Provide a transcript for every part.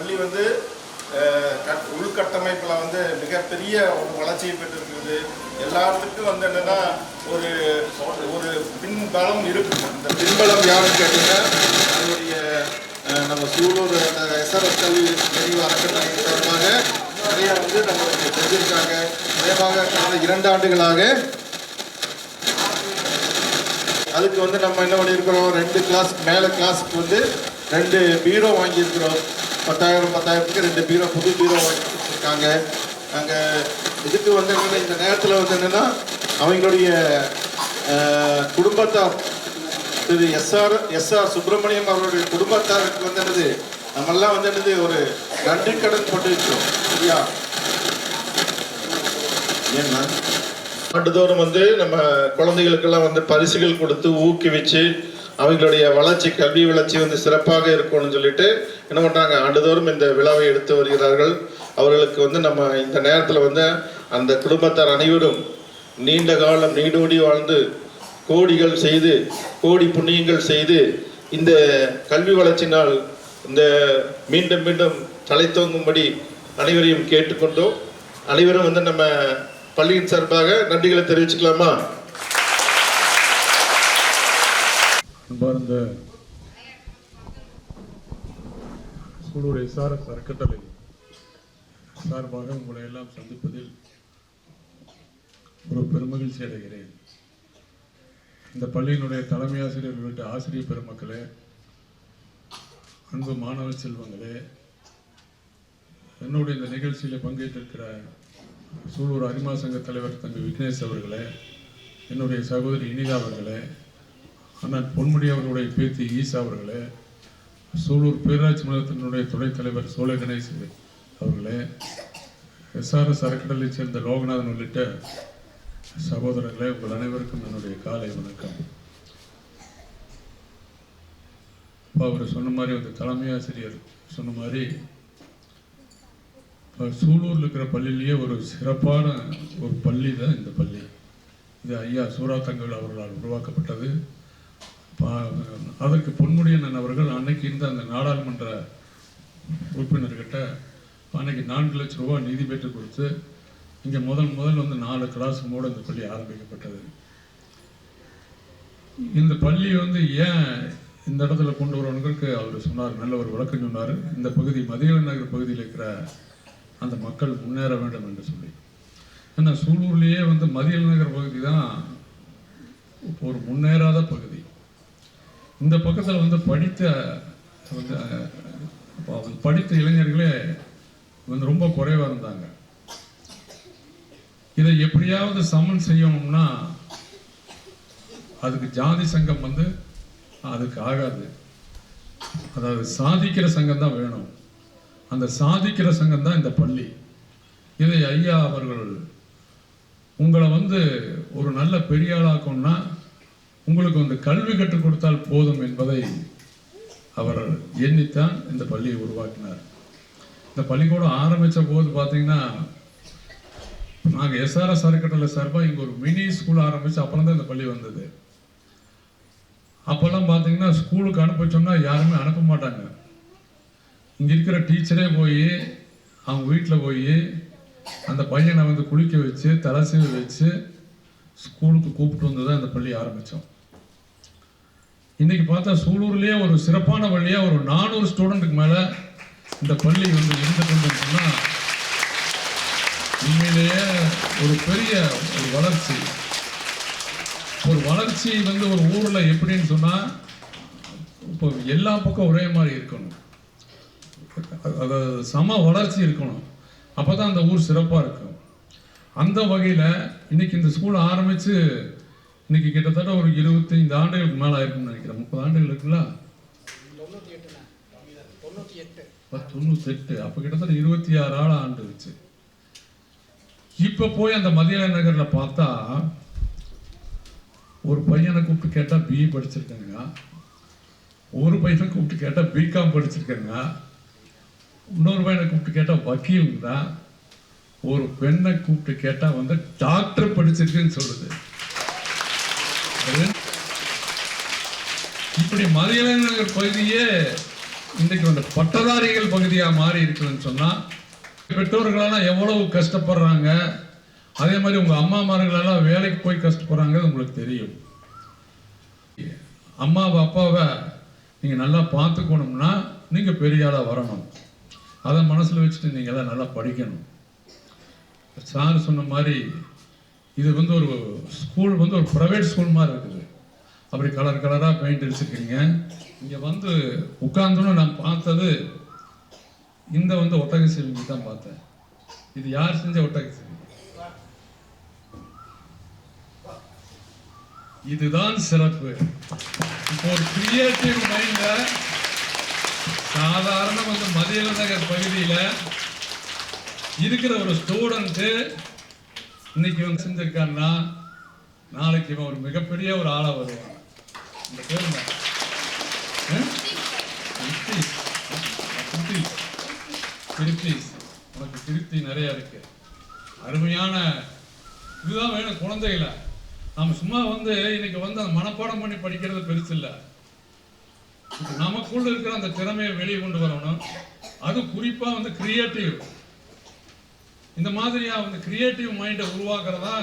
பள்ளி வந்து உள்கட்டமைப்பில் வந்து மிகப்பெரிய ஒரு வளர்ச்சியை பெற்றிருக்கிறது. எல்லாத்துக்கும் வந்து என்னென்னா ஒரு ஒரு பின்பலம் இருக்குது. இந்த பின்பலம் யாருன்னு கேட்டீங்கன்னா அதனுடைய நம்ம சூலூர் எஸ்ஆர்எஸ் கல்வி நினைவு அறக்கட்டளை சார்பாக நிறைய வந்து நம்மளுக்கு செஞ்சிருக்காங்க. அதேமாக கடந்த 2 ஆண்டுகளாக அதுக்கு வந்து நம்ம என்ன பண்ணியிருக்கிறோம், 2 கிளாஸ்க்கு மேலே கிளாஸுக்கு வந்து 2 பீரோ வாங்கியிருக்கிறோம். 10,000 2 பீரோ புது பீரோ வாங்கி கொடுத்துருக்காங்க. நாங்கள் இதுக்கு வந்து என்னென்னா இந்த நேரத்தில் வந்து என்னென்னா அவங்களுடைய குடும்பத்தார் திரு எஸ்ஆர் சுப்பிரமணியம் அவருடைய குடும்பத்தாருக்கு வந்து என்னது நம்மெல்லாம் வந்து என்னது ஒரு நன்றி கடன் போட்டு வச்சோம். சரியா? ஏன்னா ஆண்டுதோறும் வந்து நம்ம குழந்தைகளுக்கெல்லாம் வந்து பரிசுகள் கொடுத்து ஊக்குவிச்சு அவங்களுடைய வளர்ச்சி கல்வி வளர்ச்சி வந்து சிறப்பாக இருக்கணும்னு சொல்லிட்டு என்ன பண்ணுறாங்க, ஆண்டுதோறும் இந்த விழாவை எடுத்து வருகிறார்கள். அவர்களுக்கு வந்து நம்ம இந்த நேரத்தில் வந்து அந்த குடும்பத்தார் அனைவரும் நீண்ட காலம் நீடோடி வாழ்ந்து கோடிகள் செய்து கோடி புண்ணியங்கள் செய்து இந்த கல்வி வளர்ச்சினால் இந்த மீண்டும் மீண்டும் தலை தோங்கும்படி அனைவரையும் கேட்டுக்கொண்டோம். அனைவரும் வந்து நம்ம பள்ளியின் சார்பாக நன்றிகளை தெரிவிச்சுக்கலாமா? அன்பார்ந்த சூலூர் எஸ்ஆர்எஸ் அறக்கட்டளை சார்பாக உங்களை எல்லாம் சந்திப்பதில் ஒரு பெருமகிழ்ச்சி அடைகிறேன். இந்த பள்ளியினுடைய தலைமை ஆசிரியர் உள்ளிட்ட ஆசிரியர் பெருமக்களே, அன்பு மாணவ செல்வங்களே, என்னுடைய இந்த நிகழ்ச்சியில் பங்கேற்றிருக்கிற சூலூர் அரிமா சங்க தலைவர் தம்பி விக்னேஷ் அவர்களே, என்னுடைய சகோதரி இனிதா அவர்களே, அண்ணன் பொன்முடி அவர்களுடைய பேத்தி ஈசா அவர்களே, சூலூர் பேராட்சி மன்றத்தினுடைய துணைத் தலைவர் சோலை கணேஷ் அவர்களே, எஸ்ஆர்எஸ் அறக்கட்டளையைச் சேர்ந்த லோகநாதன் உள்ளிட்ட சகோதரர்களே, உங்கள் அனைவருக்கும் என்னுடைய காலை வணக்கம். அவர் சொன்ன மாதிரி வந்து தலைமை ஆசிரியர் சொன்ன மாதிரி சூலூரில் இருக்கிற பள்ளியிலேயே ஒரு சிறப்பான ஒரு பள்ளி தான் இந்த பள்ளி. இது ஐயா சூரா தங்கவேல் அவர்களால் உருவாக்கப்பட்டது. அதற்கு பொன்முடியன் அவர்கள் அன்னைக்கு இருந்த அந்த நாடாளுமன்ற உறுப்பினர்கிட்ட அன்னைக்கு 4 லட்சம் ரூபாய் நிதி பெற்று கொடுத்து இங்கே முதல் வந்து 4 கிளாஸ் மூட இந்த பள்ளி ஆரம்பிக்கப்பட்டது. இந்த பள்ளி வந்து ஏன் இந்த இடத்துல கொண்டு வரவங்களுக்கு அவர் சொன்னார், நல்ல ஒரு விளக்கம் சொன்னார். இந்த பகுதி மதியழ நகர் பகுதியில் இருக்கிற அந்த மக்கள் முன்னேற வேண்டும் என்று சொல்லி. ஏன்னா சூலூர்லேயே வந்து மதியழ நகர் பகுதி தான் ஒரு முன்னேறாத பகுதி. இந்த பக்கத்தில் வந்து படித்த இளைஞர்களே வந்து ரொம்ப குறைவாக இருந்தாங்க. இதை எப்படியாவது சமன் செய்யணும்னா அதுக்கு ஜாதி சங்கம் வந்து அதுக்கு ஆகாது. அதாவது சாதிக்கிற சங்கம் தான் வேணும். அந்த சாதிக்கிற சங்கம் தான் இந்த பள்ளி. இதை ஐயா அவர்கள் உங்களை வந்து ஒரு நல்ல பெரிய ஆளாக்கணும்னா உங்களுக்கு வந்து கல்வி கற்றுக் கொடுத்தால் போதும் என்பதை அவர் எண்ணித்தான் இந்த பள்ளியை உருவாக்கினார். இந்த பள்ளிக்கூடம் ஆரம்பித்த போது பார்த்தீங்கன்னா நாங்கள் எஸ்ஆர்எஸ் அறக்கட்டளை சார்பாக இங்கே ஒரு மினி ஸ்கூல் ஆரம்பித்து அப்புறம் தான் இந்த பள்ளி வந்தது. அப்போல்லாம் பார்த்தீங்கன்னா ஸ்கூலுக்கு அனுப்ப சொன்னால் யாருமே அனுப்ப மாட்டாங்க. இங்கே இருக்கிற டீச்சரே போய் அவங்க வீட்டில் போய் அந்த பையனை வந்து குளிக்க வச்சு தலசீவி வச்சு ஸ்கூலுக்கு கூப்பிட்டு வந்து தான் இந்த பள்ளி ஆரம்பித்தோம். இன்னைக்கு பார்த்தா சூலூர்லேயே ஒரு சிறப்பான பள்ளியாக ஒரு 400 ஸ்டூடெண்ட்டுக்கு மேலே இந்த பள்ளி வந்து இருந்துட்டு சொன்னால் உண்மையிலேயே ஒரு பெரிய ஒரு வளர்ச்சி வந்து ஒரு ஊரில் எப்படின்னு சொன்னால் இப்போ எல்லா பக்கம் ஒரே மாதிரி இருக்கணும். அதாவது சம வளர்ச்சி இருக்கணும். அப்போ தான் அந்த ஊர் சிறப்பாக இருக்கும். அந்த வகையில் இன்னைக்கு இந்த ஸ்கூல் ஆரம்பித்து இன்னைக்கு கிட்டத்தட்ட ஒரு 25 ஆண்டுகளுக்கு மேலே ஆயிருக்குன்னு நினைக்கிறேன். 30 ஆண்டுகள் இருக்குங்களா? 98. அப்போ கிட்டத்தட்ட 26 ஆண்டுச்சு. இப்போ போய் அந்த மதியழ நகரில் பார்த்தா ஒரு பையனை கூப்பிட்டு கேட்டால் பிஇ படிச்சிருக்கேங்க, ஒரு பையனை கூப்பிட்டு கேட்டால் பிகாம் படிச்சிருக்கேங்க, இன்னொரு பையனை கூப்பிட்டு கேட்டால் வக்கீல் தான், ஒரு பெண்ணை கூப்பிட்டு கேட்டால் வந்து டாக்டர் படிச்சிருக்குன்னு சொல்லுது. இப்படி மதியழ நகர் பகுதியே இன்றைக்கு வந்து பட்டதாரிகள் பகுதியாக மாறி இருக்குதுன்னு சொன்னால் பெற்றோர்களெல்லாம் எவ்வளவு கஷ்டப்படுறாங்க, அதே மாதிரி உங்கள் அம்மாமார்களெல்லாம் வேலைக்கு போய் கஷ்டப்படுறாங்க உங்களுக்கு தெரியும். அம்மாவை அப்பாவை நீங்கள் நல்லா பார்த்துக்கணும்னா நீங்கள் பெரிய ஆளாக வரணும். அதை மனசில் வச்சுட்டு நீங்கள் எல்லாம் நல்லா படிக்கணும். சார் சொன்ன மாதிரி இது வந்து ஒரு ஸ்கூல் வந்து ஒரு ப்ரைவேட் ஸ்கூல் மாதிரி இருக்குது. அப்படி கலர் கலராக பெயிண்ட் அடிச்சிருக்கீங்க. இங்கே வந்து உட்கார்ந்துன்னு நான் பார்த்தது இந்த வந்து ஒட்டக சிவிங்கி தான் பார்த்தேன். இது யார் செஞ்ச ஒட்டக சிவிங்கி? இதுதான் சிறப்பு. இப்போ ஒரு கிரியேட்டிவ் மைண்ட்ல சாதாரண வந்து மதிய நகர் பகுதியில் இருக்கிற ஒரு ஸ்டூடெண்ட் இன்னைக்கு வந்து செஞ்சிருக்காருன்னா நாளைக்கு இவன் ஒரு மிகப்பெரிய ஒரு ஆளா வருவான். இந்த பேர் என்ன? உனக்கு திருப்தி நிறைய இருக்கு. அருமையான இதுதான் வேணும் குழந்தைகளை. நம்ம சும்மா வந்து இன்னைக்கு வந்து அந்த மனப்பாடம் பண்ணி படிக்கிறது பெருசு இல்லை. நமக்குள்ள இருக்கிற அந்த திறமையை வெளியே கொண்டு வரணும். அது குறிப்பா வந்து கிரியேட்டிவ், இந்த மாதிரியா வந்து கிரியேட்டிவ் மைண்டை உருவாக்குறதா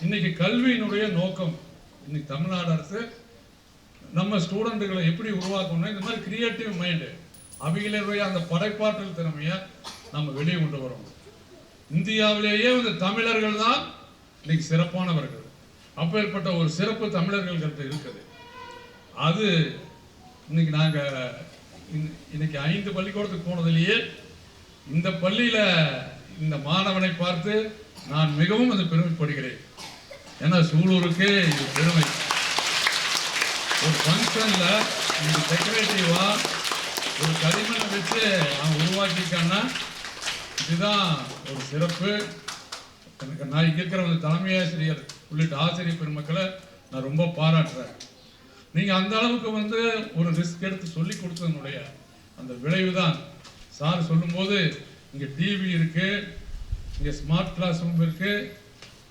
இன்னைக்கு கல்வியினுடைய நோக்கம். இன்னைக்கு தமிழ்நாடு அரசு நம்ம ஸ்டூடெண்ட்டுகளை எப்படி உருவாக்கணும், இந்த மாதிரி கிரியேட்டிவ் மைண்டு அவைகளுடைய அந்த படைப்பாற்றல் திறமையை நம்ம வெளியே கொண்டு வரணும். இந்தியாவிலேயே வந்து தமிழர்கள் தான் இன்னைக்கு சிறப்பானவர்கள். அப்பேற்பட்ட ஒரு சிறப்பு தமிழர்கள்கிட்ட இருக்குது. அது இன்னைக்கு நாங்கள் இன்னைக்கு 5 பள்ளிக்கூடத்துக்கு போனதிலேயே இந்த பள்ளியில் இந்த மாணவனை பார்த்து நான் மிகவும் அது பெருமைப்படுகிறேன். ஏன்னா சூலூருக்கு இது பெருமை. ஒரு ஃபங்க்ஷனில் இந்த டெக்கரேட்டிவா ஒரு களிமண்ணை வச்சு அவன் உருவாக்கியிருக்கான்னா இதுதான் ஒரு சிறப்பு. எனக்கு நான் இங்கே இருக்கிற வந்து தலைமை ஆசிரியர் உள்ளிட்ட ஆசிரியர் பெருமக்களை நான் ரொம்ப பாராட்டுறேன். நீங்கள் அந்த அளவுக்கு வந்து ஒரு ரிஸ்க் எடுத்து சொல்லி கொடுத்ததனுடைய அந்த விளைவு தான் சார் சொல்லும்போது இங்கே டிவி இருக்கு, இங்கே ஸ்மார்ட் கிளாஸ் ரூம் இருக்கு,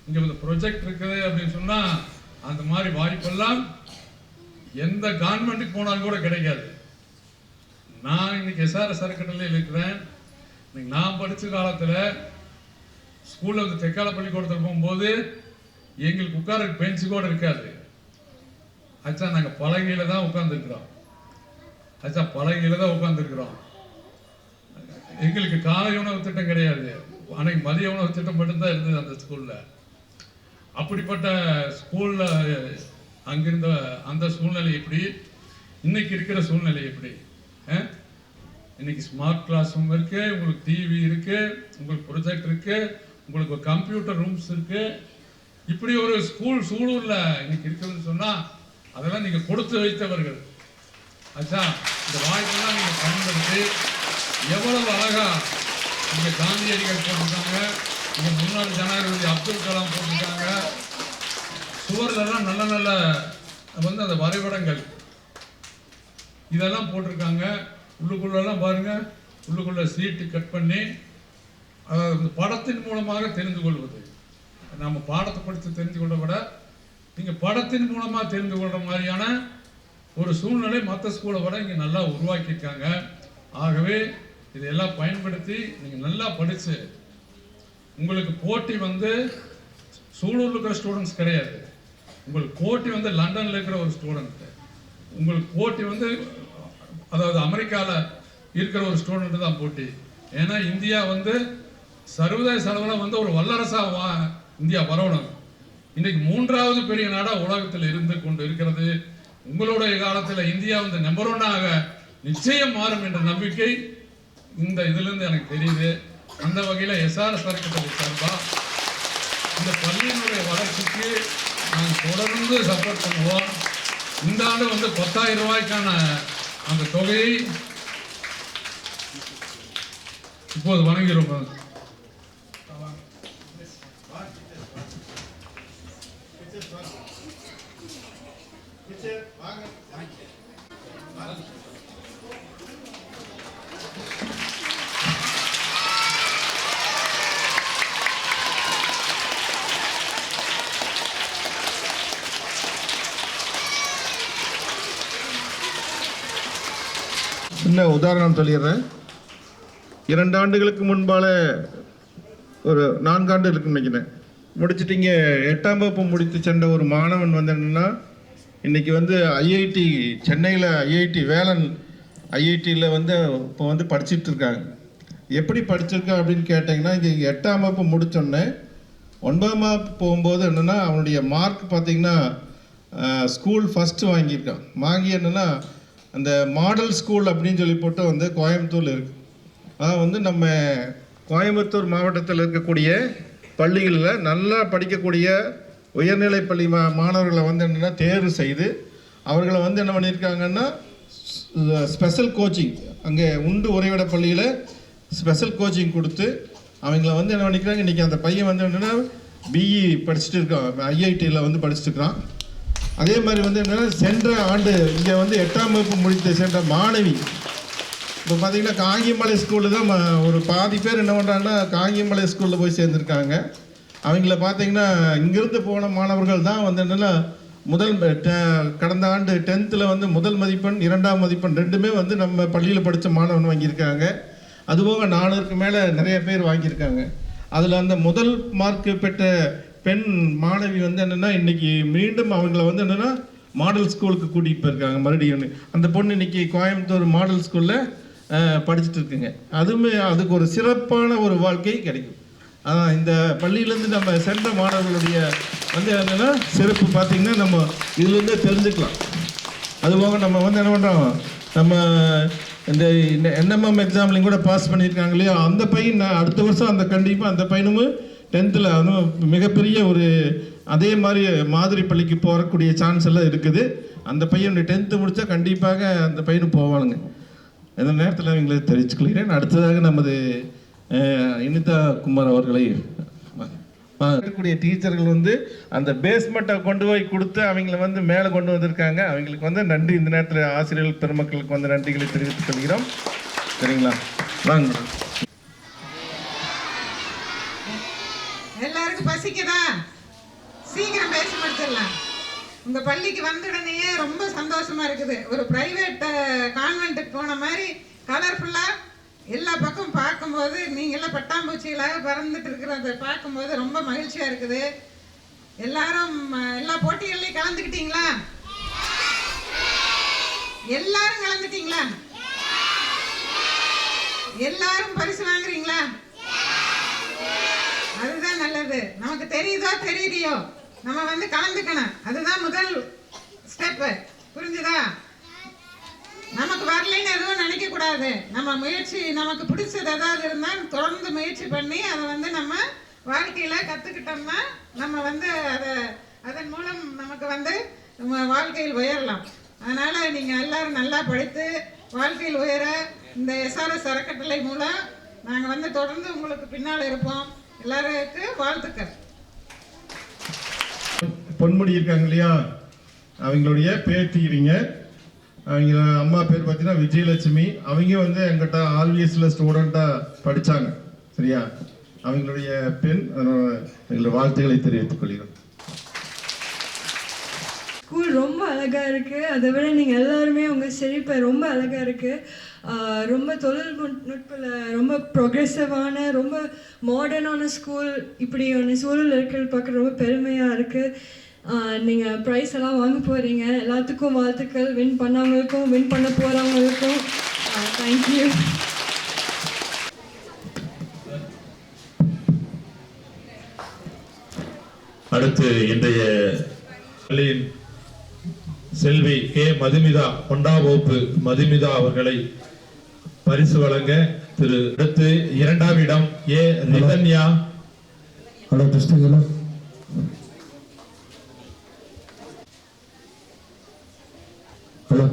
இங்கே வந்து ப்ரொஜெக்ட் இருக்குது அப்படின்னு சொன்னால் அந்த மாதிரி வாய்ப்பெல்லாம் எந்த கவர்மெண்ட்டுக்கு போனாலும் கூட கிடைக்காது. நான் இன்னைக்கு எஸ்ஆர்எஸ் அறக்கட்டளையில் இருக்கிறேன். இன்னைக்கு நான் படித்த காலத்தில் ஸ்கூலில் வந்து தெக்கால பள்ளிக்கூடத்தில் போகும்போது எங்களுக்கு உட்கார பெஞ்சு கூட இருக்காது. அச்சா நாங்கள் பலகையில் தான் உட்காந்துருக்குறோம். எங்களுக்கு காலை உணவு திட்டம் கிடையாது. அன்னைக்கு மதிய உணவு திட்டம் மட்டும்தான் இருந்தது அந்த ஸ்கூலில். அப்படிப்பட்ட ஸ்கூலில் அங்கிருந்த அந்த சூழ்நிலை எப்படி, இன்னைக்கு இருக்கிற சூழ்நிலை எப்படி? இன்னைக்கு ஸ்மார்ட் கிளாஸ் ரூம் இருக்கு, உங்களுக்கு டிவி இருக்கு, உங்களுக்கு ப்ரொஜெக்ட் இருக்கு, உங்களுக்கு கம்ப்யூட்டர் ரூம்ஸ் இருக்கு. இப்படி ஒரு ஸ்கூல் சூழல்ல இன்னைக்கு இருக்குதுன்னு சொன்னா அதெல்லாம் நீங்க கொடுத்து வைத்தவர்கள். அச்சா இந்த வாய்ப்பெல்லாம் நீங்க பயன்படுத்தி எவ்வளவு அழகா இங்க காந்தியடிகள் போட்டிருக்காங்க, இங்க முன்னாள் ஜனாதிபதி அப்துல் கலாம் போட்டிருக்காங்க. சுவர்லாம் நல்ல நல்ல வந்து அந்த வரைபடங்கள் இதெல்லாம் போட்டிருக்காங்க. உள்ளுக்குள்ளெல்லாம் பாருங்க, உள்ளுக்குள்ள சீட்டு கட் பண்ணி அதாவது படத்தின் மூலமாக தெரிந்து கொள்வது. நம்ம பாடத்தை படித்து தெரிந்து கொள்ள விட நீங்கள் படத்தின் மூலமாக தெரிந்து கொள்கிற மாதிரியான ஒரு சூழ்நிலை மற்ற ஸ்கூலை விட இங்கே நல்லா உருவாக்கியிருக்காங்க. ஆகவே இதையெல்லாம் பயன்படுத்தி நீங்கள் நல்லா படித்து உங்களுக்கு போட்டி வந்து சூலூரில் இருக்கிற ஸ்டூடெண்ட்ஸ் கிடையாது. உங்களுக்கு போட்டி வந்து லண்டனில் இருக்கிற ஒரு ஸ்டூடெண்ட்டு, உங்களுக்கு போட்டி வந்து அதாவது அமெரிக்காவில் இருக்கிற ஒரு ஸ்டூடெண்ட்டு தான் போட்டி. ஏன்னா இந்தியா வந்து சர்வதேச அளவில் வந்து ஒரு வல்லரசாக இந்தியா வரணும். இன்னைக்கு 3வது பெரிய நாடாக உலகத்தில் இருந்து கொண்டு இருக்கிறது. உங்களுடைய காலத்தில் இந்தியா வந்து நம்பர் 1ஆக நிச்சயம் மாறும் என்ற நம்பிக்கை இந்த இதிலிருந்து எனக்கு தெரியுது. அந்த வகையில் எஸ்ஆர்எஸ் அறக்கட்டளை சார்பாக இந்த பள்ளியினுடைய வளர்ச்சிக்கு நாங்கள் தொடர்ந்து சப்போர்ட் பண்ணுவோம். இந்த ஆண்டு வந்து 10,000 ரூபாய்க்கான அந்த தொகையை இப்போது வழங்கியிருக்கோம். சின்ன உதாரணம் சொல்லிடுறேன். 2 ஆண்டுகளுக்கு முன்பால ஒரு 4 ஆண்டு இருக்குன்னு நினைக்கிறேன், முடிச்சுட்டு 8ஆம் வகுப்பு முடித்து சென்ற ஒரு மாணவன் வந்து என்னென்னா இன்றைக்கி வந்து ஐஐடி சென்னையில் ஐஐடி வேலன் ஐஐடியில் வந்து இப்போ வந்து படிச்சுட்டு இருக்காங்க. எப்படி படிச்சிருக்கா அப்படின்னு கேட்டிங்கன்னா, இங்கே 8ஆம் வகுப்பு முடித்தோடனே 9ஆம் வகுப்பு போகும்போது என்னென்னா அவனுடைய மார்க் பார்த்திங்கன்னா ஸ்கூல் ஃபஸ்ட்டு வாங்கியிருக்கான். வாங்கி என்னென்னா அந்த மாடல் ஸ்கூல் அப்படின்னு சொல்லி போட்டு வந்து கோயம்புத்தூரில் இருக்குது. அதான் வந்து நம்ம கோயம்புத்தூர் மாவட்டத்தில் இருக்கக்கூடிய பள்ளிகளில் நல்லா படிக்கக்கூடிய உயர்நிலை பள்ளி மாணவர்களை வந்து என்னென்னா தேர்வு செய்து அவர்களை வந்து என்ன பண்ணியிருக்காங்கன்னா ஸ்பெஷல் கோச்சிங், அங்கே உண்டு உறைவிட பள்ளியில் ஸ்பெஷல் கோச்சிங் கொடுத்து அவங்கள வந்து என்ன பண்ணிக்கிறாங்க. இன்றைக்கி அந்த பையன் வந்து என்னென்னா பிஇ படிச்சுட்டு இருக்கான், ஐஐடியில் வந்து படிச்சுட்டு இருக்கிறான். அதே மாதிரி வந்து என்னென்னா சென்ற ஆண்டு இங்கே வந்து 8ஆம் வகுப்பு முடித்து சென்ற மாணவி இப்போ பார்த்திங்கன்னா காங்கியமலை ஸ்கூலில் தான் ஒரு பாதி பேர் என்ன பண்ணுறாங்கன்னா காங்கியமலை ஸ்கூலில் போய் சேர்ந்துருக்காங்க. அவங்கள பார்த்திங்கன்னா இங்கேருந்து போன மாணவர்கள் தான் வந்து என்னென்னா கடந்த ஆண்டு 10th வந்து முதல் மதிப்பெண் 2ஆம் மதிப்பெண் ரெண்டுமே வந்து நம்ம பள்ளியில் படித்த மாணவன் வாங்கியிருக்காங்க. அதுபோக 400க்கு மேலே நிறைய பேர் வாங்கியிருக்காங்க. அதில் அந்த முதல் மார்க்கு பெற்ற பெண் மாணவி வந்து என்னென்னா இன்றைக்கி மீண்டும் அவங்கள வந்து என்னென்னா மாடல் ஸ்கூலுக்கு கூட்டிகிட்டு போயிருக்காங்க மறுபடியும். அந்த பொண்ணு இன்றைக்கி கோயம்புத்தூர் மாடல் ஸ்கூலில் படிச்சுட்டு இருக்குங்க. அதுக்கு ஒரு சிறப்பான ஒரு வாழ்க்கை கிடைக்கும். அதான் இந்த பள்ளியிலேருந்து நம்ம சென்ற மாணவர்களுடைய வந்து என்னென்னா சிறப்பு பார்த்திங்கன்னா நம்ம இதுலேருந்தே தெரிஞ்சுக்கலாம். அதுபோக நம்ம வந்து என்ன பண்ணுறோம், நம்ம இந்த என்எம்எம் எக்ஸாம்லையும் கூட பாஸ் பண்ணியிருக்காங்க இல்லையா, அந்த பையன் அடுத்த வருஷம் அந்த கண்டிப்பாக அந்த பையனும் 10th அதுவும் மிகப்பெரிய ஒரு அதே மாதிரி பள்ளிக்கு போகக்கூடிய சான்ஸ் எல்லாம் இருக்குது. அந்த பையன் 10th முடித்தா கண்டிப்பாக அந்த பையனும் போவானுங்க. இந்த நேரத்தில் அவங்களுக்கு தெரிவிச்சுக்கொள்கிறேன். அடுத்ததாக நமது இனிதா குமார் அவர்களை இருக்கக்கூடிய டீச்சர்கள் வந்து அந்த பேஸ்மெண்ட்டை கொண்டு போய் கொடுத்து அவங்கள வந்து மேலே கொண்டு வந்திருக்காங்க. அவங்களுக்கு வந்து நன்றி. இந்த நேரத்தில் ஆசிரியர்கள் பெருமக்களுக்கு வந்து நன்றிகளை தெரிவித்துக் கொள்கிறோம். சரிங்களா, வாங்க. எல்லாருக்கும் பசிக்குதா? சீக்கிரம் பேசி முடிச்சிடலாம். உங்க பள்ளிக்கு வந்த உடனேயே ரொம்ப சந்தோஷமா இருக்குது. ஒரு பிரைவேட் கான்வென்ட்டுக்கு போன மாதிரி கலர்ஃபுல்லா எல்லா பக்கம் பார்க்கும்போது நீங்களாம் பட்டாம்பூச்சிகளாக பறந்துட்டு இருக்கிறத பார்க்கும்போது ரொம்ப மகிழ்ச்சியா இருக்குது. எல்லாரும் எல்லா போட்டிகள்லையும் கலந்துக்கிட்டீங்களா? எல்லாரும் கலந்துட்டீங்களா? எல்லாரும் பரிசு வாங்குறீங்களா? அதுதான் நல்லது. நமக்கு தெரியுதோ தெரியலையோ நம்ம வந்து கலந்துக்கணும். அதுதான் முதல் ஸ்டெப்பு. புரிஞ்சுதா? நமக்கு வரலைன்னு எதுவும் நினைக்க கூடாது. நம்ம முயற்சி, நமக்கு பிடிச்சது ஏதாவது இருந்தால் தொடர்ந்து முயற்சி பண்ணி அதை வந்து நம்ம வாழ்க்கையில கத்துக்கிட்டோம்னா நம்ம வந்து அதன் மூலம் நமக்கு வந்து நம்ம வாழ்க்கையில் உயரலாம். அதனால நீங்க எல்லாரும் நல்லா படித்து வாழ்க்கையில் உயர இந்த எஸ்ஆர்எஸ் அறக்கட்டளை மூலம் நாங்கள் வந்து தொடர்ந்து உங்களுக்கு பின்னால் இருப்போம். எல்லாருக்கு வாழ்த்துக்கள். பொன்முடி இருக்காங்க இல்லையா, அவங்களுடைய பேத்திக்கிறீங்க. அவங்க அம்மா பேர் பார்த்தீங்கன்னா விஜயலட்சுமி. அவங்க வந்து எங்கிட்ட ஆல்விஎஸ்ல ஸ்டூடெண்ட்டாக படித்தாங்க. சரியா, அவங்களுடைய பெண். எங்களுடைய வாழ்த்துக்களை தெரிவித்துக் கொள்கிறோம். ஸ்கூல் ரொம்ப அழகாக இருக்குது. அதை விட நீங்கள் எல்லாருமே உங்கள் செழிப்பை ரொம்ப அழகாக இருக்குது. ரொம்ப தொழில்நுட்பில் ரொம்ப ப்ரொக்ரெசிவான ரொம்ப மாடர்னான ஸ்கூல் இப்படி ஒன்று சூழல் இருக்கிறது பார்க்க ரொம்ப பெருமையாக இருக்குது. நீங்கள் ப்ரைஸ் எல்லாம் வாங்க போகிறீங்க. எல்லாத்துக்கும் வாழ்த்துக்கள். வின் பண்ணவங்களுக்கும் வின் பண்ண போகிறவங்களுக்கும் தேங்க்யூ. அடுத்து இன்றைய பள்ளியின் செல்வி கே மதுமிதா, 1ஆம் வகுப்பு மதுமிதா அவர்களை பரிசு வழங்க அடுத்து 2ஆம் இடம் A Rithanya. Hello testing. Hello hello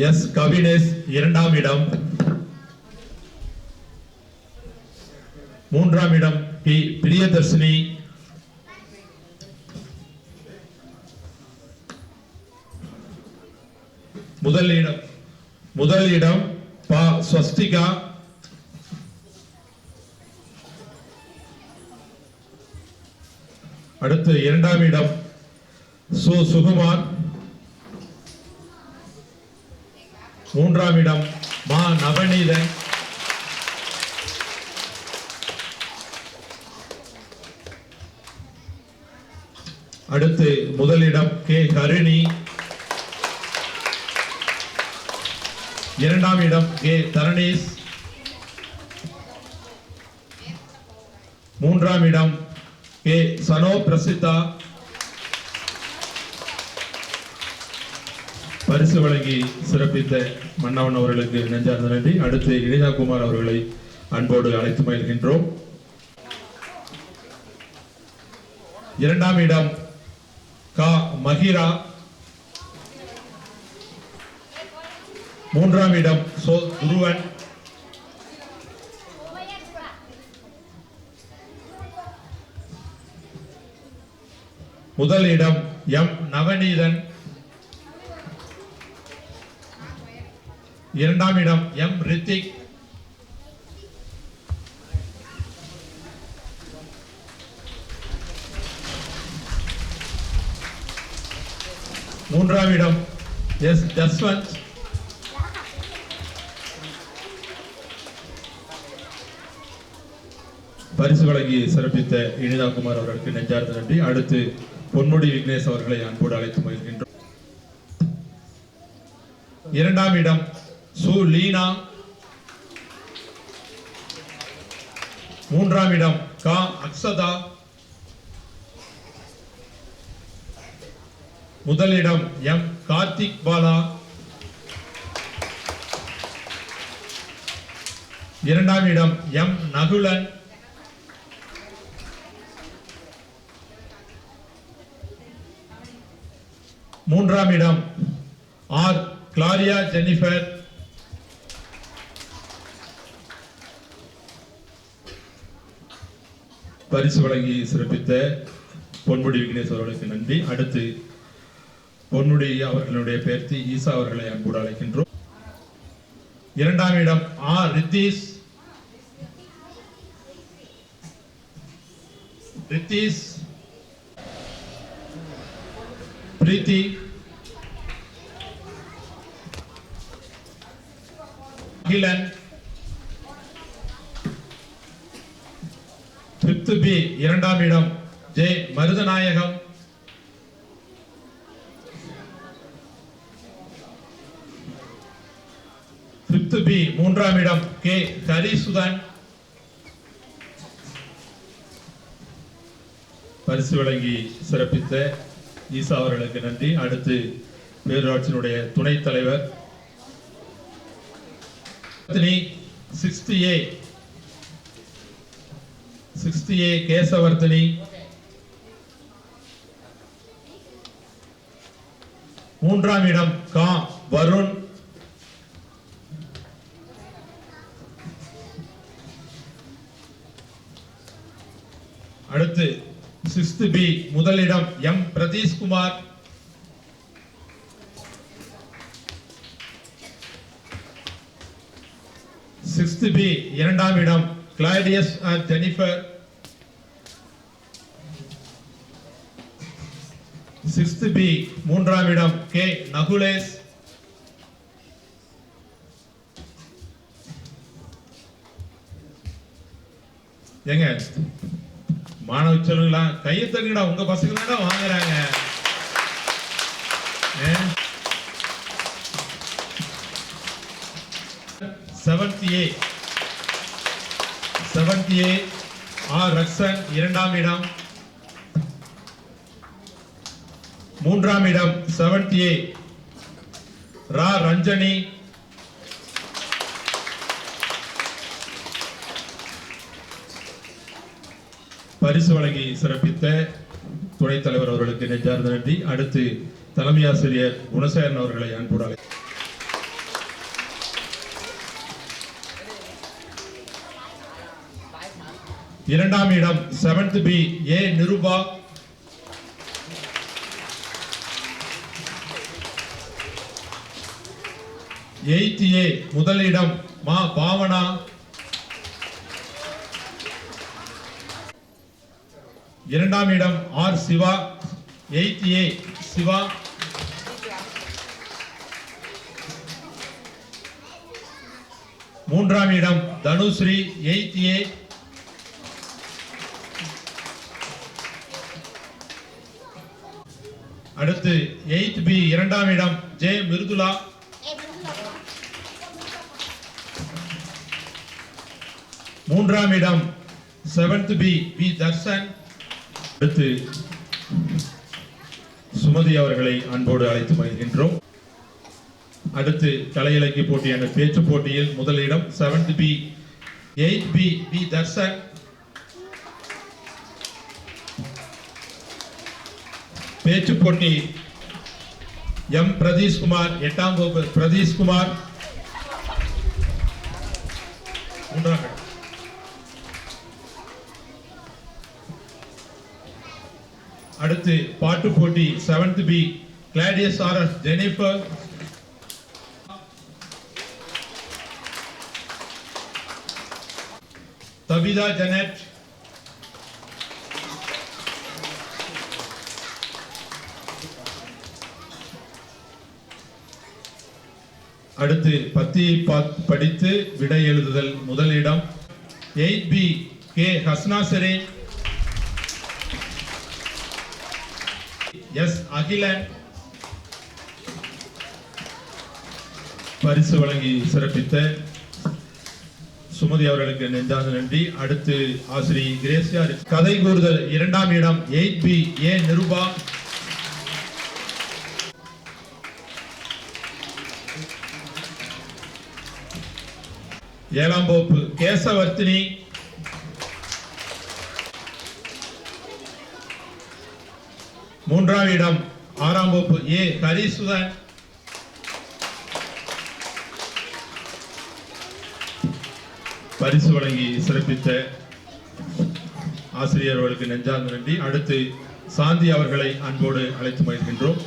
S Kavinesh 2ஆம் இடம். 3ஆம் இடம் பி பிரியதர்ஷினி. முதல் இடம் பா ஸ்வஸ்திகா. அடுத்து 2ஆம் இடம் சு சுகுமார். மூன்றாம் இடம் மா நவநீதன். அடுத்து முதலிடம் கே ஹரிணி. இரண்டாம் இடம் கே தரணீஸ். மூன்றாம் இடம் கே சனோ பிரசித்தா. பரிசு வழங்கி சிறப்பித்த மன்னவன் அவர்களுக்கு நெஞ்சார்ந்த நன்றி. அடுத்து இனிதா குமார் அவர்களை அன்போடு அழைத்து மகிழ்கின்றோம். இரண்டாம் இடம் கா மகிரா. மூன்றாம் இடம் சோ துருவன். முதல் இடம் எம் நவநீதன். இரண்டாம் இடம் எம் ரித்திக். மூன்றாம் இடம் எஸ் ஜஸ்வந்த். பரிசு வழங்கி சிறப்பித்த இனிதா குமார் அவர்களுக்கு நெஞ்சார்ந்த நன்றி. அடுத்து பொன்முடி விக்னேஷ் அவர்களை அன்போடு அழைத்து மகிழ்கின்றோம். இரண்டாம் இடம் சு லீனா. மூன்றாம் இடம் கா அக்ஷதா. முதலிடம் எம் கார்த்திக் பாலா. இரண்டாம் இடம் எம் நகுலன். மூன்றாம் இடம் ஆர் கிளாரியா ஜெனிஃபர். பரிசு வழங்கி சிறப்பித்த பொன்முடி விக்னேஷ் அவர்களுக்கு நன்றி. அடுத்து பொன்முடி அவர்களுடைய பேர்த்தி ஈசா அவர்களை அன்போடு அழைக்கின்றோம். இரண்டாம் இடம் ஆர் ரித்தீஷ். பிரீத்தி. அகிலன். பிப்த் பி இரண்டாம் இடம் ஜே மருதநாயகம். பிப்த் பி மூன்றாம் இடம் கே ஹரிசுதன். பரிசு வழங்கி சிறப்பித்த ஈசா அவர்களுக்கு நன்றி. அடுத்து பேரூராட்சியினுடைய துணைத் தலைவர் 60A கேசவர்த்தனி. மூன்றாம் இடம் கா வருண். அடுத்து 6th B முதலிடம் M Pratheesh Kumar. Sixth B இரண்டாம் இடம் கிளாடியஸ் ஜெனிஃபர். சிக்ஸ்த் பி மூன்றாம் இடம் கே நகுலேஷ். ஏங்க மாணவ செல்வங்களா கையை தட்டுங்கடா, உங்க பசங்க தானே வாங்குறாங்க. செவன்த் ஏ ஆர் ரக்ஷன் இரண்டாம் இடம். மூன்றாம் இடம் 7th ஏ ரா ரஞ்சனி. பரிசு வழங்கி சிறப்பித்த துணைத் தலைவர் அவர்களுக்கு நெஞ்சார்ந்த நன்றி. அடுத்து தலைமை ஆசிரியர் குணசேகரன் அவர்களை அன்போடு அழைக்கிறேன். இரண்டாம் இடம் 7th B A Nirupa. Eighth ஏ முதலிடம் மா பாவனா. இரண்டாம் இடம் R Siva. 8th A Siva, மூன்றாம் இடம் தனுஸ்ரீ 8th A, அடுத்து 8th B இரண்டாம் இடம் ஜே மிருதுலா, மூன்றாம் இடம் 7th B வி தர்சன். அடுத்து சுமதி அவர்களை அன்போடு அழைத்து மகிழ்கின்றோம். அடுத்து கலை இலக்கிய போட்டியான பேச்சு போட்டியில் முதலிடம் 7th B 8th B we Darshan, பேச்சு போட்டி எம் பிரதீஷ்குமார் 8ஆம் வகுப்பு பிரதீஷ்குமார், மூன்றாம் இடம். அடுத்து பாட்டு போட்டி 7th B Claudius RS Jennifer, Tabitha Janet, அடுத்து பத்தியை படித்து விடை எழுதுதல் முதலிடம் 8th B K Hasna Shereen, S Akilan. பரிசு வழங்கி சிறப்பித்த சுமதி அவர்களுக்கு நெஞ்சார்ந்த நன்றி. அடுத்து ஆசிரியை கிரேசியா. கதை கூறுதல் இரண்டாம் இடம் 8th B ஏ நிருபா, ஏழாம் வகுப்பு கேசவர்த்தினி, மூன்றாம் இடம் 6ஆம் வகுப்பு ஏ ஹரிசுதன், பரிசு வழங்கி சிறப்பித்த ஆசிரியர்களுக்கு நெஞ்சார்ந்த நன்றி. அடுத்து சாந்தி அவர்களை அன்போடு அழைத்து மகிழ்கின்றோம்.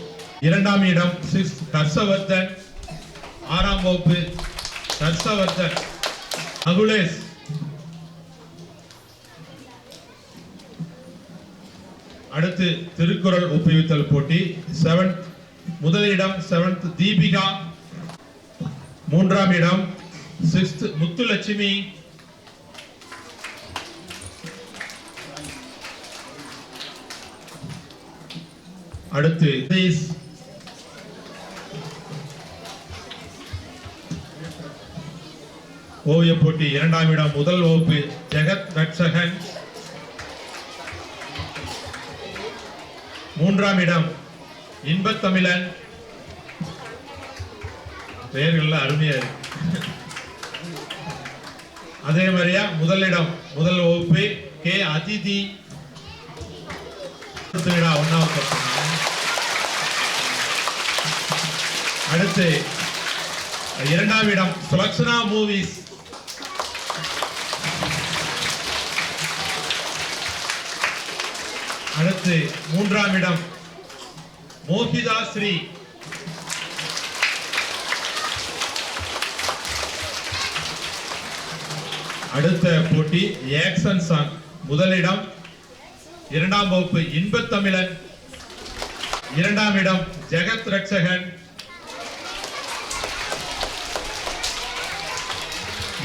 இரண்டாம் இடம் 6th ஹர்ஷவர்தன், 6ஆம் வகுப்பு ஹர்ஷவர்தன். அகுலேஷ், அடுத்து திருக்குறள் ஒப்புவித்தல் போட்டி 7th முதலிடம் 7th தீபிகா, மூன்றாம் இடம் 6th முத்துலட்சுமி, அடுத்து ஓவிய போட்டி இரண்டாம் இடம் முதல் வகுப்பு ஜெகத் ரட்சகன், மூன்றாம் இடம் இன்பத்தமிழன். பெயர்கள் அருமையா இருக்கு. அதே மாதிரியா முதலிடம் முதல் வகுப்பு கே அதிதி, அடுத்து இரண்டாம் இடம் சுலக்ஷனா மூவிஸ், அடுத்து மூன்றாம் இடம் மோகிதா ஸ்ரீ, அடுத்த போட்டி ஆக்சன் சாங் முதலிடம் இரண்டாம் வகுப்பு இன்பத்தமிழன், இரண்டாம் இடம் ஜெகத் ரட்சகன்,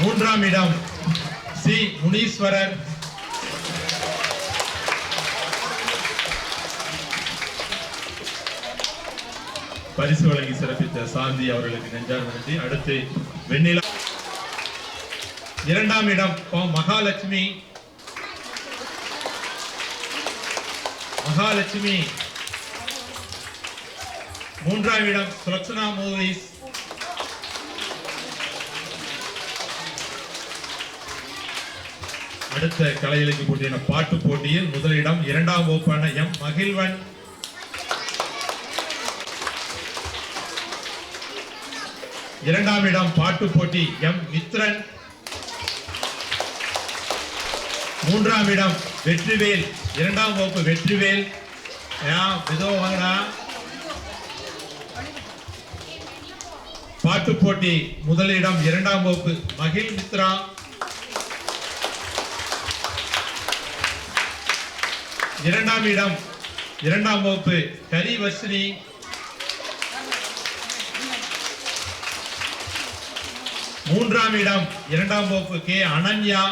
மூன்றாம் இடம் சி முனீஸ்வரர், பரிசு வழங்கி சிறப்பித்த சாந்தி அவர்களுக்கு நெஞ்சார்ந்த நன்றி. அடுத்து வெண்ணிலா, இரண்டாம் இடம் மகாலட்சுமி, மூன்றாம் இடம் சுலக்ஷனா மூவிஸ், அடுத்த கலை இலக்கிய போட்டியான பாட்டு போட்டியில் முதலிடம் இரண்டாம் வகுப்பான எம் மகிழ்வன், இரண்டாம் இடம் பாட்டு போட்டி எம் மித்ரன், மூன்றாம் இடம் வெற்றிவேல், இரண்டாம் வகுப்பு வெற்றிவேல். பாட்டு போட்டி முதலிடம் இரண்டாம் வகுப்பு மகிழ் மித்ரா, இரண்டாம் இடம் இரண்டாம் வகுப்பு கரி வர்ஷினி. மூன்றாம் இடம் இரண்டாம் வகுப்பு கே அனன்யா.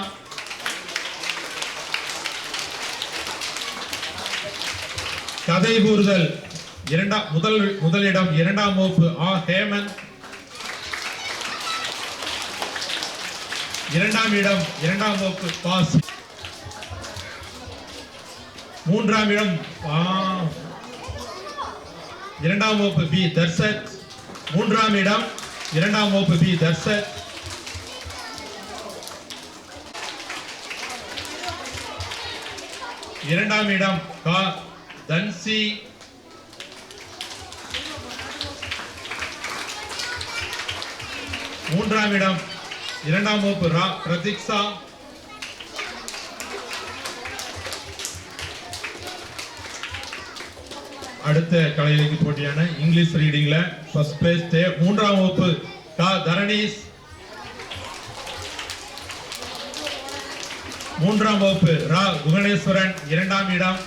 கதை கூறுதல் முதலிடம் இரண்டாம் வகுப்பு ஆ ஹேமந்த். இரண்டாம் இடம் இரண்டாம் வகுப்பு பாஸ். மூன்றாம் இடம் இரண்டாம் வகுப்பு பி தர்சத். மூன்றாம் இடம் இரண்டாம் வகுப்பு பி தர்சத். இரண்டாம் இடம் கா தன்சி. மூன்றாம் இடம் இரண்டாம் வகுப்பு ரா பிரதீக்ஷா. அடுத்த கலையிலக்கு போட்டியான இங்கிலீஷ் ரீடிங்ல ஃபர்ஸ்ட் பிளேஸ் மூன்றாம் வகுப்பு கா தரணீஸ். மூன்றாம் வகுப்பு ரா குகணேஸ்வரன் இரண்டாம் இடம்.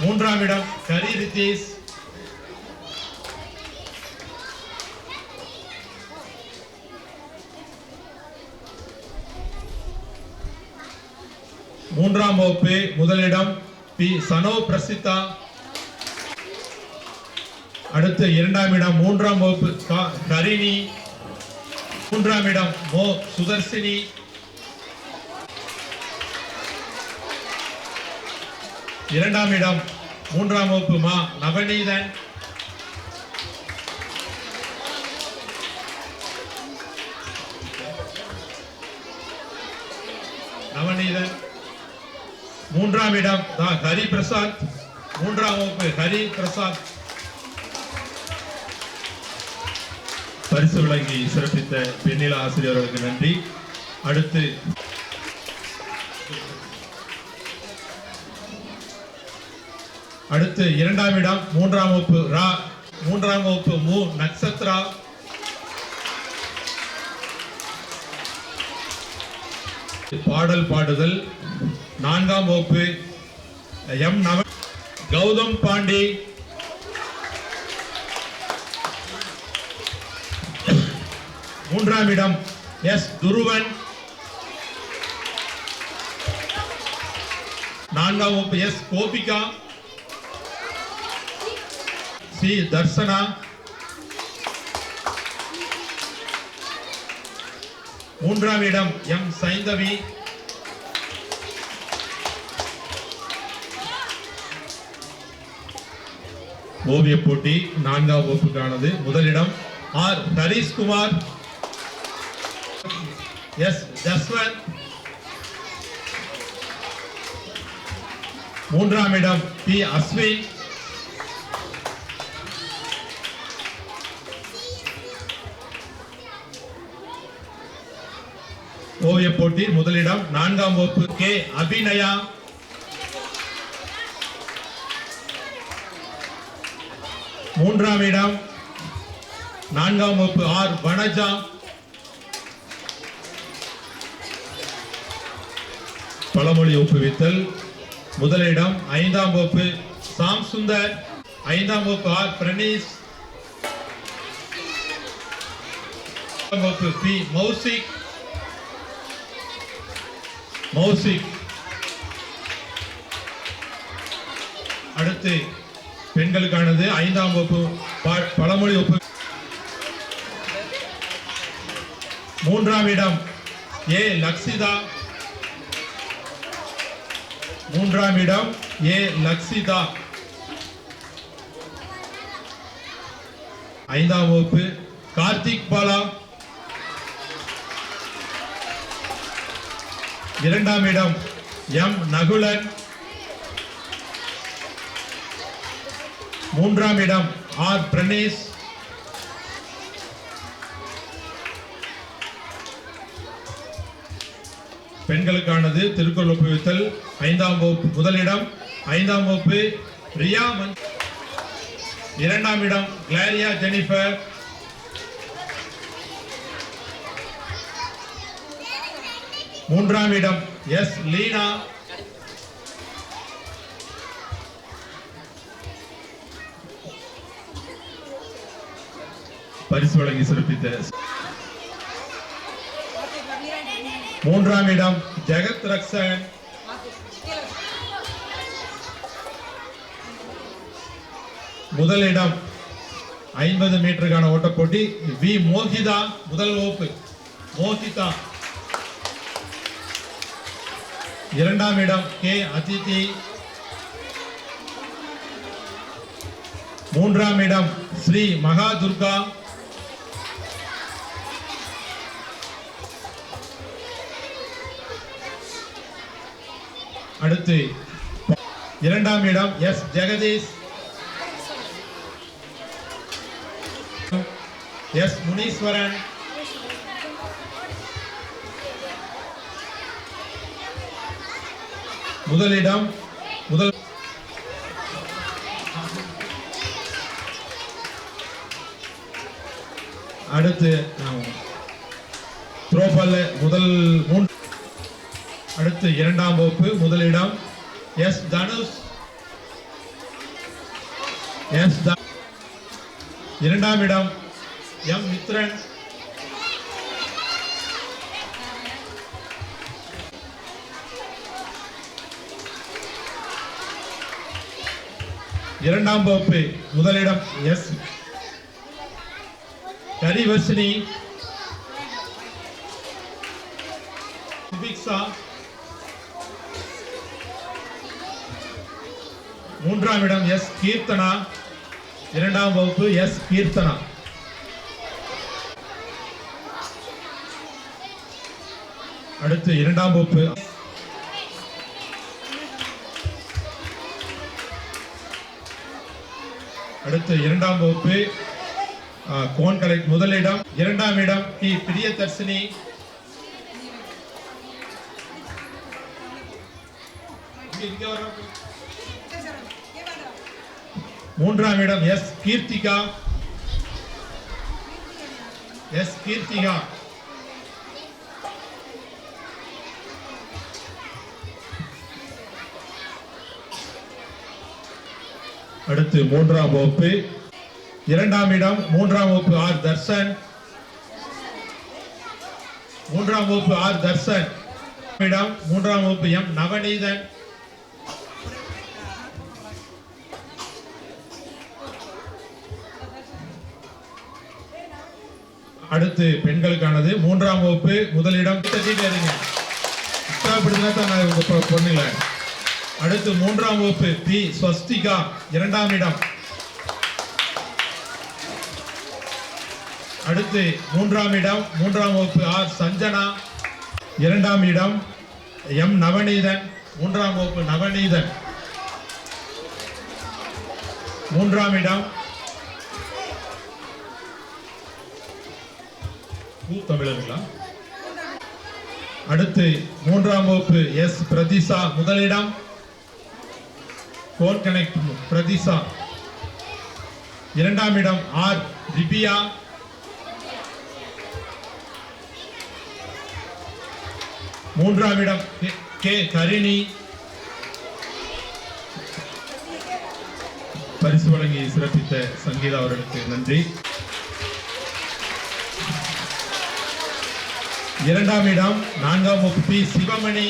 மூன்றாம் இடம் கரி ரிதீஷ். மூன்றாம் வகுப்பு முதலிடம் பி சனோ பிரசித்தா. அடுத்து இரண்டாம் இடம் மூன்றாம் வகுப்பு கரிணி. மூன்றாம் இடம் மோ சுதர்சினி. இரண்டாம் இடம் மூன்றாம் வகுப்பு மா நவநீதன். நவநீதன். மூன்றாம் இடம் ஹரி பிரசாத். மூன்றாம் வகுப்பு ஹரி பிரசாத். பரிசு வழங்கி சிறப்பித்த பெண்ணில ஆசிரியர்களுக்கு நன்றி. அடுத்து இரண்டாம் இடம் மூன்றாம் வகுப்பு ரா. மூன்றாம் வகுப்பு மு நக்ஷத்ரா. பாடல் பாடுதல் நான்காம் வகுப்பு எம் நவ கௌதம் பாண்டி. மூன்றாம் இடம் எஸ் துருவன். நான்காம் வகுப்பு எஸ் கோபிகா. சி தர்சனா. மூன்றாம் இடம் எம் சைந்தவி. ஓவிய போட்டி நான்காம் வகுப்புக்கானது. முதலிடம் ஆர் ஹரிஷ்குமார். எஸ் ஜஸ்வந்த். மூன்றாம் இடம் பி அஸ்வின். ஓவிய போட்டி முதலிடம் நான்காம் வகுப்பு கே அபிநயா. மூன்றாம் இடம் நான்காம் வகுப்பு ஆர் வனஜா. பழமொழி ஒப்புவித்தல் முதலிடம் ஐந்தாம் வகுப்பு சாம் சுந்தர். ஐந்தாம் வகுப்பு ஆர் பிரணீஷ். வகுப்பு பி மௌசிக். அடுத்து பெண்களுக்கானது ஐந்தாம் வகுப்பு பழமொழி ஒப்பு. மூன்றாம் இடம் ஏ லக்ஷிதா. மூன்றாம் இடம் ஏ லக்ஷிதா. ஐந்தாம் வகுப்பு கார்த்திக் பாலா. இரண்டாம் இடம் எம் நகுலன். மூன்றாம் இடம் ஆர் பிரணேஷ். பெண்களுக்கானது திருக்குறள் ஒப்புவித்தல் ஐந்தாம் வகுப்பு முதலிடம் ஐந்தாம் வகுப்பு ரியா. இரண்டாம் இடம் கிளாரியா ஜெனிஃபர். மூன்றாம் இடம் எஸ் லீனா. பரிசு வழங்கி சிறப்பித்த மூன்றாம் இடம் ஜெகத் ரக்ஷன். முதலிடம் 50 மீட்டருக்கான ஓட்டப்போட்டி வி மோகிதா முதல் வகுப்பு மோகிதா. இரண்டாம் இடம் கே அதிதி. மூன்றாம் இடம் ஸ்ரீ மகா துர்கா. அடுத்து இரண்டாம் இடம் எஸ் ஜெகதீஷ். எஸ் முனீஸ்வரன். முதலிடம் முதல் அடுத்து த்ரோபால் முதல் மூன்று. அடுத்து இரண்டாம் வகுப்பு முதலிடம் எஸ் தனுஷ். இரண்டாம் இடம் எம் மித்ரன். இரண்டாம் வகுப்பு முதலிடம் எஸ் ஹரிவர்ஷினி. சுபிக்ஷா. மூன்றாம் இடம் எஸ் கீர்த்தனா. இரண்டாம் வகுப்பு எஸ் கீர்த்தனா. அடுத்து இரண்டாம் வகுப்பு கோன் கலெக்ட் முதலிடம். இரண்டாம் இடம் டி பிரியதர்ஷினி. மூன்றாம் இடம் எஸ் கீர்த்திகா. அடுத்து மூன்றாம் வகுப்பு இரண்டாம் இடம் மூன்றாம் வகுப்பு ஆர் தர்ஷன். இடம் மூன்றாம் வகுப்பு எம் நவநீதன். அடுத்து பெண்களுக்கானது மூன்றாம் வகுப்பு முதலிடம் பொண்ணுல. அடுத்து மூன்றாம் வகுப்பு பி ஸ்வஸ்திகா இரண்டாம் இடம். அடுத்து மூன்றாம் இடம் மூன்றாம் வகுப்பு ஆர் சஞ்சனா. இரண்டாம் இடம் எம் நவநீதன். மூன்றாம் வகுப்பு நவநீதன். மூன்றாம் இடம் தமிழர்களா. அடுத்து மூன்றாம் வகுப்பு எஸ் பிரதிசா முதலிடம். கோன் கனெக்ட் பிரதிசா. இரண்டாம் இடம் ஆர் ரிபியா. மூன்றாம் இடம் கே கரிணி. பரிசு வழங்கி சிறப்பித்த சங்கீதா அவர்களுக்கு நன்றி. இரண்டாம் இடம் நான்காம் வகுப்பு பி சிவமணி.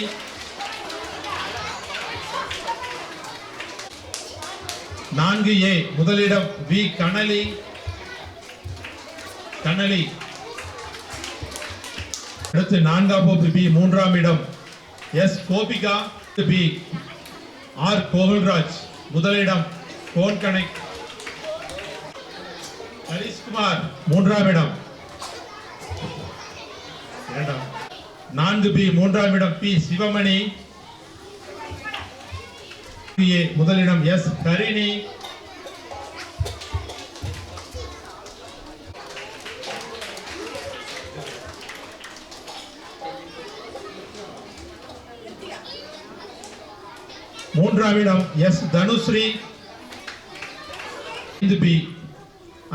நான்கு ஏ முதலிடம் வி கனலி. அடுத்து நான்காம் வகுப்பு பி மூன்றாம் இடம் S Gopika. P R Gokulraj முதலிடம் கோன் கனெக்ட். ஹரிஷ்குமார் மூன்றாம் இடம். நான்கு பி மூன்றாம் இடம் பி சிவமணி. முதலிடம் எஸ் கரிணி. மூன்றாம் இடம் எஸ் தனுஸ்ரீ.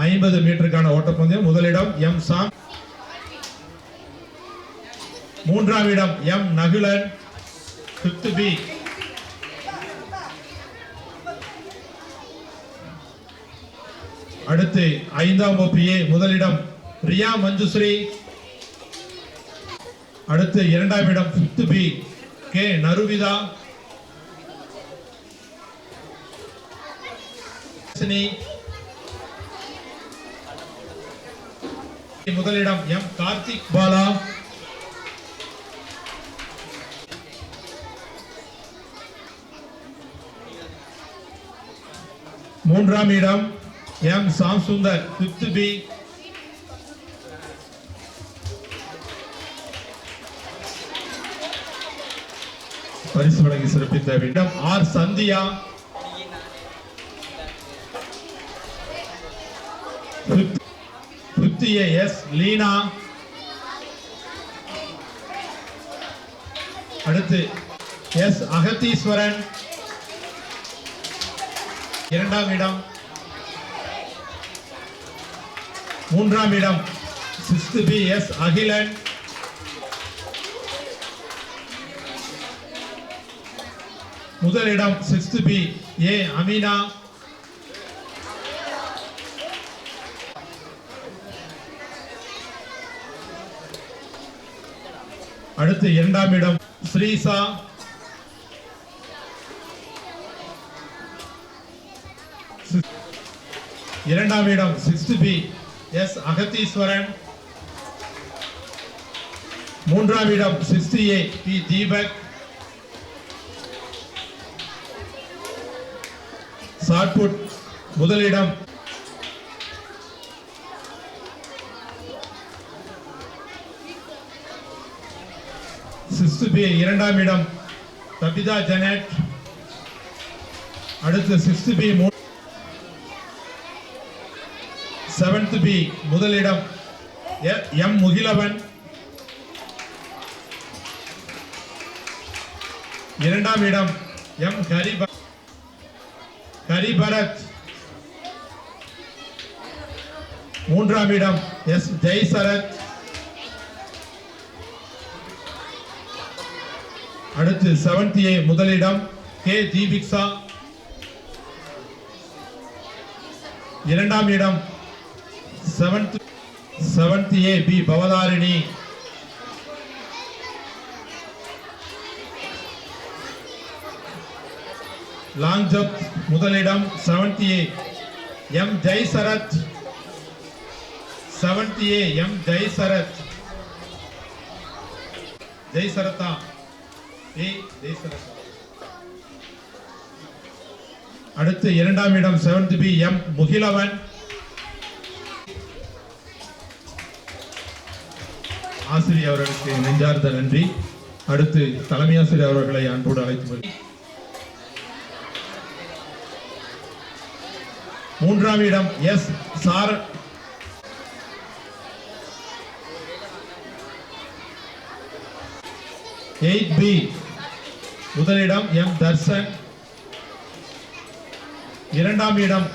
50 மீட்டருக்கான ஓட்டப்பந்தயம் முதலிடம் எம் சாம். மூன்றாம் இடம் எம் நகுலன். 5th B. அடுத்து 5ஆம் வகுப்பு ஏ முதலிடம் ரியா மஞ்சுஸ்ரீ. அடுத்து 2ஆம் இடம் 5th பி கே நருவிதா. முதலிடம் எம் கார்த்திக் பாலா. மூன்றாம் இடம் எம் சாம் சுந்தர் 5th பி. பரிசு வழங்கி சிறப்பித்த இடம் R Sandhya. 5th A S Leena. அடுத்து எஸ் அகத்தீஸ்வரன் 2ஆம் இடம். 3ஆம் இடம் 6th பி எஸ் அகிலன். முதலிடம் 6th பி ஏ அமீனா. அடுத்து 2ஆம் இடம் ஸ்ரீசா. இரண்டாம் இடம் 6th பி எஸ் அகத்தீஸ்வரன். 3ஆம் இடம் 6th ஏ பி தீபக். ஷாட்புட் முதலிடம் பி 2ஆம் இடம் தபிதா ஜெனட். அடுத்து 6th பி 7th பி முதலிடம் எம் முகிலவன். 2ஆம் இடம் எம் ஹரிபரத். 3ஆம் இடம் எஸ் ஜெய்சரத். அடுத்து 7th ஏ முதலிடம் கே தீபிக்ஷா. 2ஆம் இடம் 7th ஏ பி பவதாரிணி. லாங் ஜம்ப் முதலிடம் 7th A M ஜெய்சரத். 7th A M ஜெய்சரத். ஜெய்சரத்தா ஏ ஜெய்சரத். அடுத்து 2ஆம் இடம் 7th பி எம் முகிலவன். ஆசிரியர் அவர்களுக்கு நெஞ்சார்ந்த நன்றி. அடுத்து தலைமை ஆசிரியர் அவர்களை அன்போடு அழைத்து 3ஆம் இடம் எஸ் சார். 8th பி முதலிடம் எம் தர்சன். 2ஆம் இடம்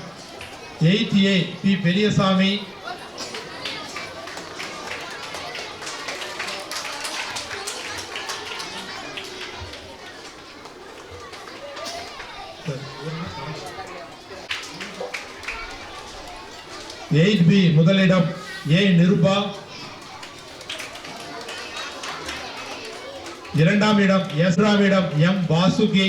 8th ஏ பி பெரியசாமி. 8th பி முதலிடம் ஏ நிருபா. 2ஆம் இடம் எஸ்ராம் இடம் எம் வாசுகி.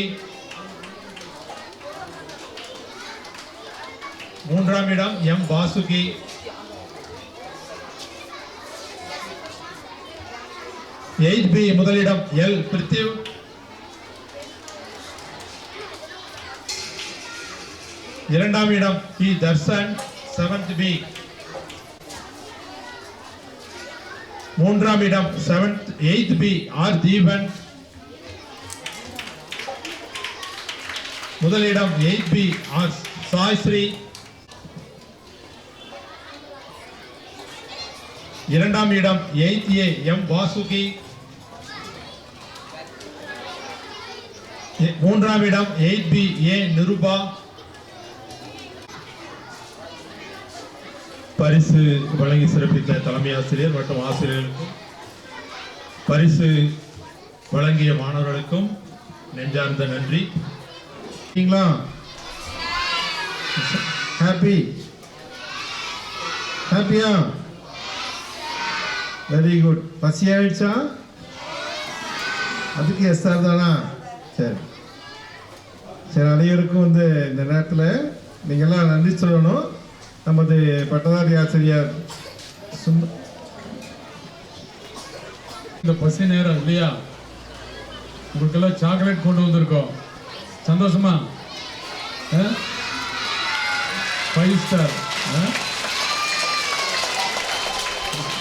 3ஆம் இடம் எம் வாசுகி. 8th பி முதலிடம் எல் பிரித்திவ். 2ஆம் இடம் பி தர்சன் 7th பி. 3ஆம் இடம் 8th பி ஆர் தீபன். முதலிடம் 8th பி ஆர் சாய்ஸ்ரீ. 2ஆம் இடம் 8th ஏ எம் வாசுகி. 3ஆம் இடம் 8th பி ஏ நிருபா. பரிசு வழங்கி சிறப்பித்த தலைமை ஆசிரியர் மற்றும் ஆசிரியர்களுக்கும் பரிசு வழங்கிய மாணவர்களுக்கும் நெஞ்சார்ந்த நன்றி. ஹாப்பி ஹாப்பியா? Very good. பசி ஆயிடுச்சா? அதுக்கு எஸ் சார் தானா? சரி சரி. அனைவருக்கும் வந்து இந்த நேரத்தில் நீங்கள்லாம் நன்றி சொல்லணும். நமது பட்டதாரி ஆசிரியர் இந்த பசி நேரம் இல்லையா, உங்களுக்கெல்லாம் சாக்லேட் கொண்டு வந்திருக்கோம். சந்தோஷமா? 5 ஸ்டார்.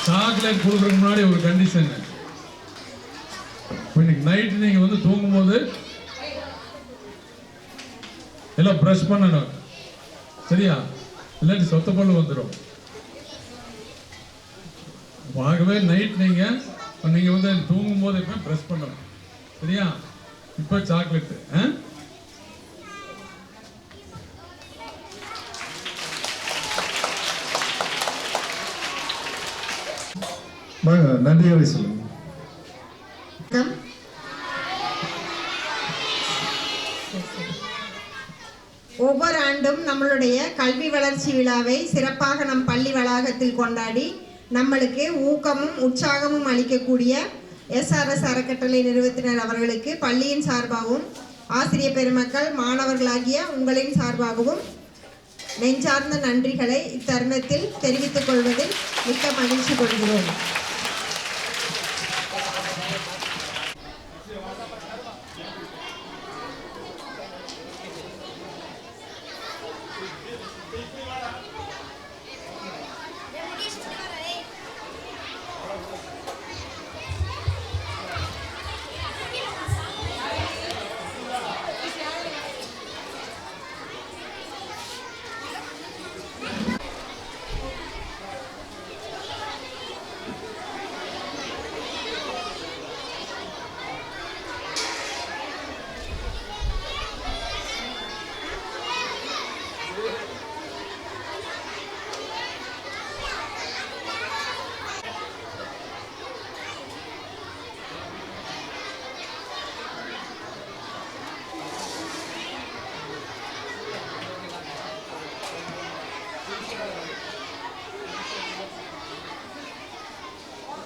சாக்லேட் கொடுக்குறதுக்கு முன்னாடி ஒரு கண்டிஷன், இன்னைக்கு நைட்டு நீங்கள் வந்து தூங்கும்போது எல்லாம் ப்ரஷ் பண்ணணும், சரியா? இல்லாட்டி சொத்த பல்லு வந்துடும். ஆகவே நைட் நீங்கள் வந்து தூங்கும்போது இப்போ ப்ரஷ் பண்ணணும், சரியா? இப்போ சாக்லேட்டு வாங்க, நன்றிகளை சொல்லுங்க. ஒவ்வொரு ஆண்டும் நம்மளுடைய கல்வி வளர்ச்சி விழாவை சிறப்பாக நம் பள்ளி வளாகத்தில் கொண்டாடி நம்மளுக்கு ஊக்கமும் உற்சாகமும் அளிக்கக்கூடிய SRS அறக்கட்டளை நிறுவனத்தினர் அவர்களுக்கு பள்ளியின் சார்பாகவும் ஆசிரியர் பெருமக்கள் மாணவர்களாகிய உங்களின் சார்பாகவும் நெஞ்சார்ந்த நன்றிகளை இத்தருணத்தில் தெரிவித்துக் கொள்வதில் மிக்க மகிழ்ச்சி கொள்கிறோம்.